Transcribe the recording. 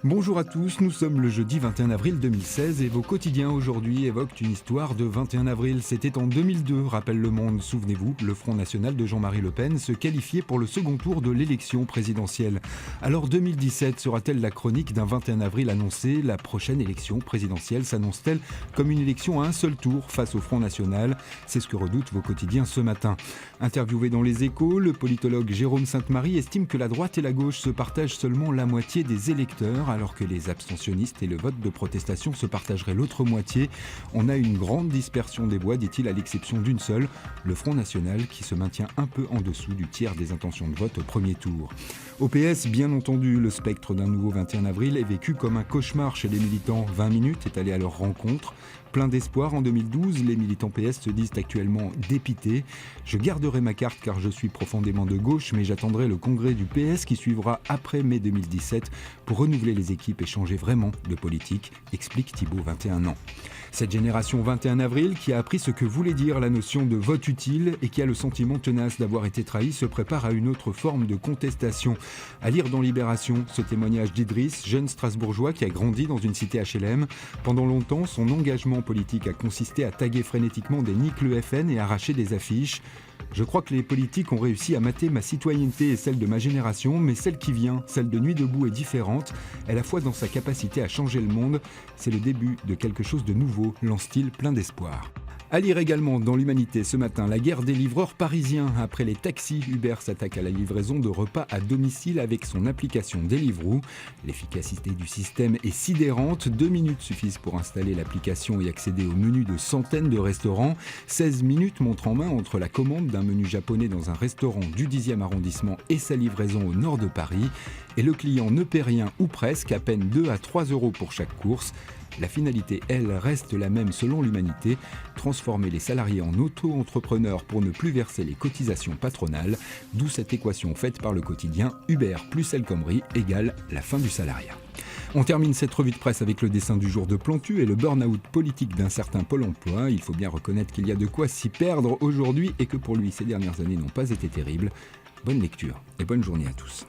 Bonjour à tous, nous sommes le jeudi 21 avril 2016 et vos quotidiens aujourd'hui évoquent une histoire de 21 avril. C'était en 2002, rappelle Le Monde. Souvenez-vous, le Front National de Jean-Marie Le Pen se qualifiait pour le second tour de l'élection présidentielle. Alors 2017 sera-t-elle la chronique d'un 21 avril annoncé? La prochaine élection présidentielle s'annonce-t-elle comme une élection à un seul tour face au Front National? C'est ce que redoutent vos quotidiens ce matin. Interviewé dans Les Échos, le politologue Jérôme Sainte-Marie estime que la droite et la gauche se partagent seulement la moitié des électeurs, alors que les abstentionnistes et le vote de protestation se partageraient l'autre moitié. On a une grande dispersion des voix, dit-il, à l'exception d'une seule, le Front National, qui se maintient un peu en dessous du tiers des intentions de vote au premier tour. Au PS, bien entendu, le spectre d'un nouveau 21 avril est vécu comme un cauchemar chez les militants. 20 minutes est allé à leur rencontre. Plein d'espoir en 2012, les militants PS se disent actuellement dépités. Je garderai ma carte car je suis profondément de gauche, mais j'attendrai le congrès du PS qui suivra après mai 2017 pour renouveler les équipes et changer vraiment de politique, explique Thibault, 21 ans. Cette génération 21 avril qui a appris ce que voulait dire la notion de vote utile et qui a le sentiment tenace d'avoir été trahi se prépare à une autre forme de contestation. À lire dans Libération ce témoignage d'Idriss, jeune Strasbourgeois qui a grandi dans une cité HLM. Pendant longtemps, son engagement politique a consisté à taguer frénétiquement des niques Le FN et arracher des affiches. Je crois que les politiques ont réussi à mater ma citoyenneté et celle de ma génération, mais celle qui vient, celle de Nuit debout, est différente. Elle a foi dans sa capacité à changer le monde. C'est le début de quelque chose de nouveau, lance-t-il plein d'espoir. À lire également dans l'Humanité ce matin, la guerre des livreurs parisiens. Après les taxis, Uber s'attaque à la livraison de repas à domicile avec son application Deliveroo. L'efficacité du système est sidérante. 2 minutes suffisent pour installer l'application et accéder au menu de centaines de restaurants. 16 minutes montre en main entre la commande d'un menu japonais dans un restaurant du 10e arrondissement et sa livraison au nord de Paris. Et le client ne paie rien ou presque, à peine 2 à 3 euros pour chaque course. La finalité, elle, reste la même selon l'Humanité, transformer les salariés en auto-entrepreneurs pour ne plus verser les cotisations patronales, d'où cette équation faite par le quotidien Uber plus El Khomri égale la fin du salariat. On termine cette revue de presse avec le dessin du jour de Plantu et le burn-out politique d'un certain Pôle emploi. Il faut bien reconnaître qu'il y a de quoi s'y perdre aujourd'hui et que pour lui, ces dernières années n'ont pas été terribles. Bonne lecture et bonne journée à tous.